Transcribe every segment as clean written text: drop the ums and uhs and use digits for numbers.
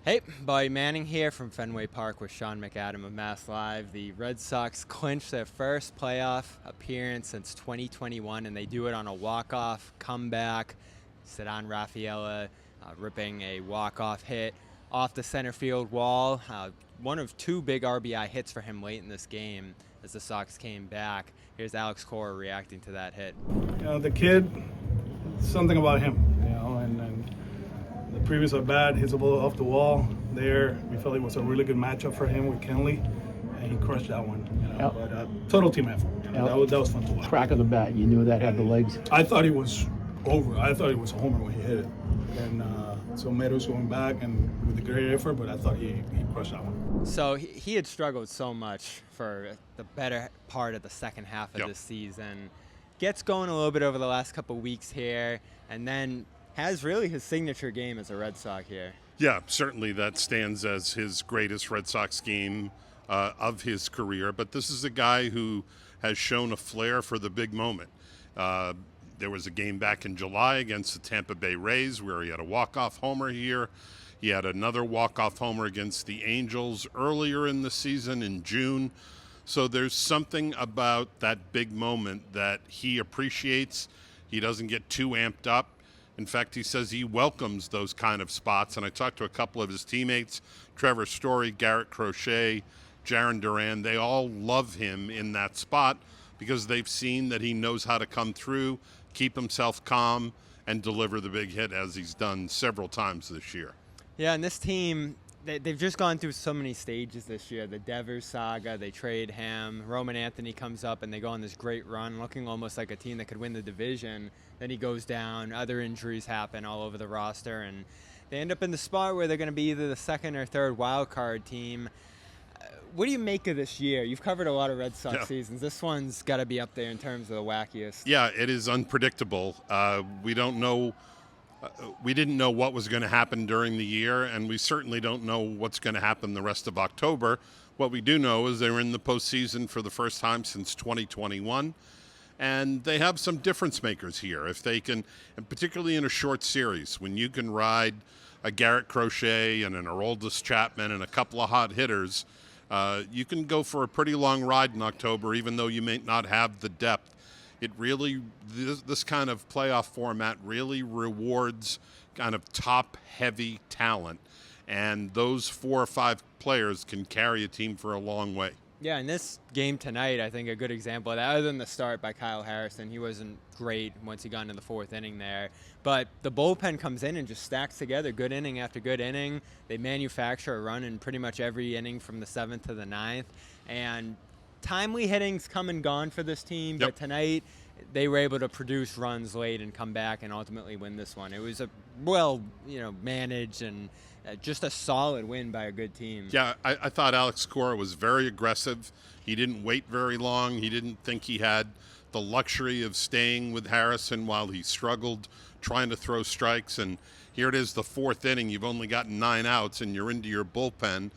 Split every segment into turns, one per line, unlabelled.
Hey, Bobby Manning here from Fenway Park with Sean McAdam of Mass Live. The Red Sox clinched their first playoff appearance since 2021, and they do it on a walk-off comeback. Ceddanne Rafaela ripping a walk-off hit off the center field wall. One of two big RBI hits for him late in this game as the Sox came back. Here's Alex Cora reacting to that hit.
The kid, something about him, and the previous at bat hits a ball off the wall. There, we felt it was a really good matchup for him with Kenley, and he crushed that one.
Yep.
But total team effort. That was fun to watch.
Crack of the bat, you knew that had the legs.
I thought he was over. I thought it was a homer when he hit it. And so Meadows going back and with a great effort, but I thought he crushed that one.
So he had struggled so much for the better part of the second half of this season. Gets going a little bit over the last couple weeks here, and then has really his signature game as a Red Sox here.
Yeah, certainly that stands as his greatest Red Sox game of his career. But this is a guy who has shown a flair for the big moment. There was a game back in July against the Tampa Bay Rays where he had a walk-off homer here. He had another walk-off homer against the Angels earlier in the season in June. So there's something about that big moment that he appreciates. He doesn't get too amped up. In fact, he says he welcomes those kind of spots. And I talked to a couple of his teammates, Trevor Story, Garrett Crochet, Jaron Duran. They all love him in that spot because they've seen that he knows how to come through, keep himself calm, and deliver the big hit as he's done several times this year.
Yeah, and this team, they've just gone through so many stages this year. The Devers saga, they trade him. Roman Anthony comes up, and they go on this great run, looking almost like a team that could win the division. Then he goes down. Other injuries happen all over the roster, and they end up in the spot where they're going to be either the second or third wild card team. What do you make of this year? You've covered a lot of Red Sox seasons. This one's got to be up there in terms of the wackiest.
Yeah, it is unpredictable. We don't know. We didn't know what was going to happen during the year, and we certainly don't know what's going to happen the rest of October. What we do know is they're in the postseason for the first time since 2021, and they have some difference makers here. If they can, and particularly in a short series, when you can ride a Garrett Crochet and an Aroldis Chapman and a couple of hot hitters, you can go for a pretty long ride in October, even though you may not have the depth. It really, this kind of playoff format really rewards kind of top-heavy talent, and those 4 or 5 players can carry a team for a long way.
Yeah, in this game tonight, I think a good example of that, other than the start by Kyle Harrison, he wasn't great once he got into the 4th inning there. But the bullpen comes in and just stacks together good inning after good inning. They manufacture a run in pretty much every inning from the 7th to the 9th. And timely hitting's come and gone for this team, but tonight they were able to produce runs late and come back and ultimately win this one. It was a managed and just a solid win by a good team.
Yeah, I thought Alex Cora was very aggressive. He didn't wait very long. He didn't think he had the luxury of staying with Harrison while he struggled trying to throw strikes. And here it is, the 4th inning. You've only gotten 9 outs and you're into your bullpen.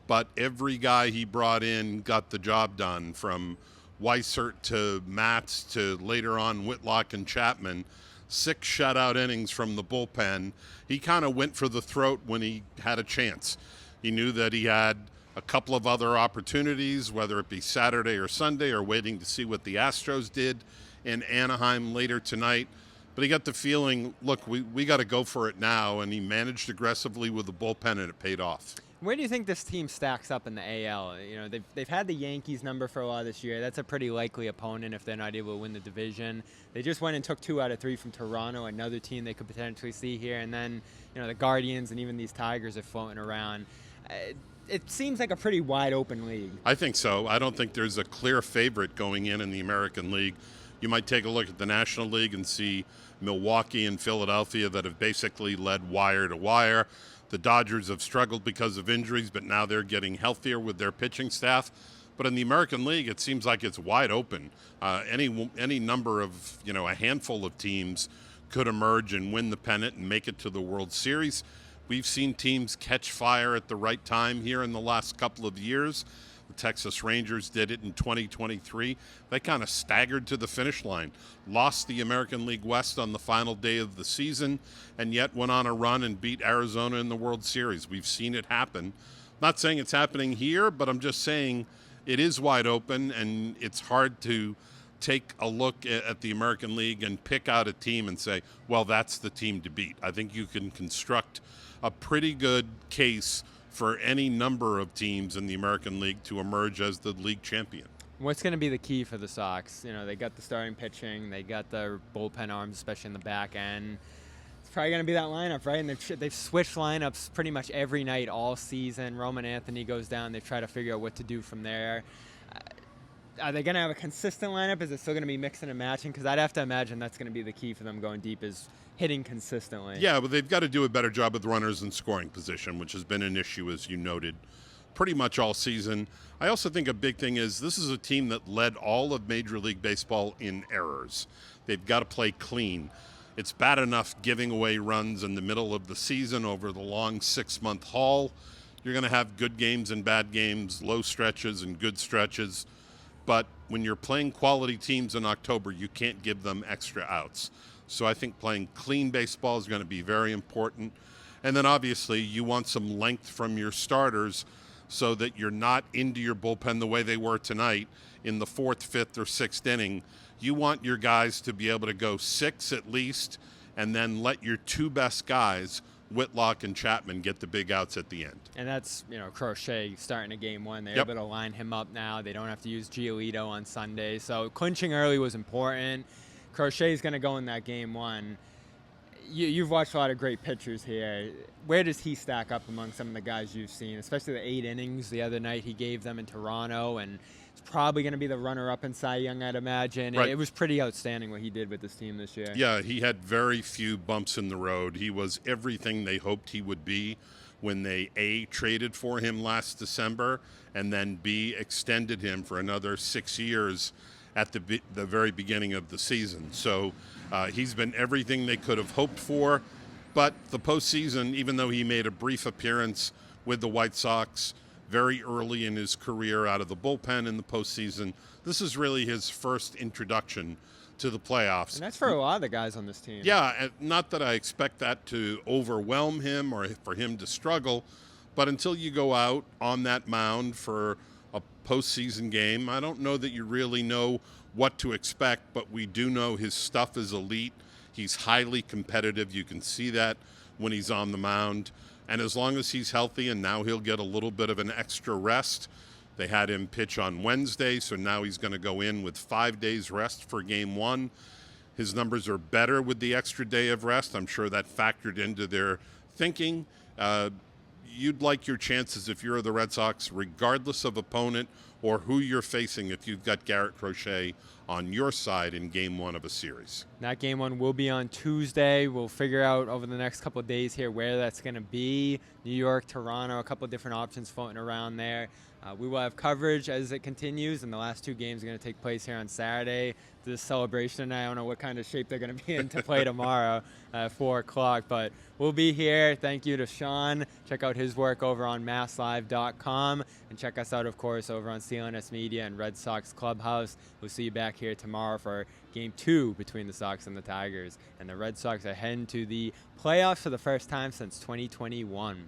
But every guy he brought in got the job done, from Weissert to Matz to later on Whitlock and Chapman. 6 shutout innings from the bullpen. He kind of went for the throat when he had a chance. He knew that he had a couple of other opportunities, whether it be Saturday or Sunday, or waiting to see what the Astros did in Anaheim later tonight. But he got the feeling, look, we got to go for it now, and he managed aggressively with the bullpen, and it paid off.
Where do you think this team stacks up in the AL? They've had the Yankees number for a while this year. That's a pretty likely opponent if they're not able to win the division. They just went and took 2 out of 3 from Toronto, another team they could potentially see here. And then, the Guardians and even these Tigers are floating around. It seems like a pretty wide open league.
I think so. I don't think there's a clear favorite going in the American League. You might take a look at the National League and see Milwaukee and Philadelphia that have basically led wire to wire. The Dodgers have struggled because of injuries, but now they're getting healthier with their pitching staff. But in the American League, it seems like it's wide open. Any number of, a handful of teams could emerge and win the pennant and make it to the World Series. We've seen teams catch fire at the right time here in the last couple of years. The Texas Rangers did it in 2023. They kind of staggered to the finish line, lost the American League West on the final day of the season, and yet went on a run and beat Arizona in the World Series. We've seen it happen. Not saying it's happening here, but I'm just saying it is wide open, and it's hard to take a look at the American League and pick out a team and say, well, that's the team to beat. I think you can construct a pretty good case for any number of teams in the American League to emerge as the league champion.
What's going to be the key for the Sox? You know, they got the starting pitching, they got the bullpen arms, especially in the back end. It's probably going to be that lineup, right? And they've switched lineups pretty much every night all season. Roman Anthony goes down. They try to figure out what to do from there. Are they going to have a consistent lineup? Is it still going to be mixing and matching? Because I'd have to imagine that's going to be the key for them going deep, is hitting consistently.
Yeah, but they've got to do a better job with runners in scoring position, which has been an issue, as you noted, pretty much all season. I also think a big thing is this is a team that led all of Major League Baseball in errors. They've got to play clean. It's bad enough giving away runs in the middle of the season over the long 6-month haul. You're going to have good games and bad games, low stretches and good stretches. But when you're playing quality teams in October, you can't give them extra outs. So I think playing clean baseball is going to be very important. And then obviously you want some length from your starters so that you're not into your bullpen the way they were tonight in the 4th, 5th, or 6th inning. You want your guys to be able to go 6 at least, and then let your 2 best guys, Whitlock and Chapman, get the big outs at the end.
And that's, you know, Crochet starting a game 1. They're
Yep.
able to line him up now. They don't have to use Giolito on Sunday. So clinching early was important. Crochet's going to go in that game 1. You've watched a lot of great pitchers here. Where does he stack up among some of the guys you've seen, especially the 8 innings the other night he gave them in Toronto? And it's probably going to be the runner-up in Cy Young, I'd imagine.
Right.
It was pretty outstanding what he did with this team this year.
Yeah, he had very few bumps in the road. He was everything they hoped he would be when they A, traded for him last December, and then B, extended him for another 6 years at the very beginning of the season. So he's been everything they could have hoped for. But the postseason, even though he made a brief appearance with the White Sox very early in his career out of the bullpen in the postseason, this is really his first introduction to the playoffs.
And that's for a lot of the guys on this team.
Yeah, and not that I expect that to overwhelm him or for him to struggle, but until you go out on that mound for a postseason game, I don't know that you really know what to expect, but we do know his stuff is elite. He's highly competitive. You can see that when he's on the mound. And as long as he's healthy, and now he'll get a little bit of an extra rest. They had him pitch on Wednesday, so now he's going to go in with 5 days rest for game 1. His numbers are better with the extra day of rest. I'm sure that factored into their thinking. You'd like your chances if you're the Red Sox, regardless of opponent or who you're facing, if you've got Garrett Crochet on your side in game 1 of a series.
That game 1 will be on Tuesday. We'll figure out over the next couple of days here where that's going to be. New York, Toronto, a couple of different options floating around there. We will have coverage as it continues, and the last 2 games are going to take place here on Saturday. This celebration, I don't know what kind of shape they're going to be in to play tomorrow at 4 o'clock, but we'll be here. Thank you to Sean. Check out his work over on masslive.com, and check us out, of course, over on CLNS Media and Red Sox Clubhouse. We'll see you back here tomorrow for Game 2 between the Sox and the Tigers, and the Red Sox are heading to the playoffs for the first time since 2021.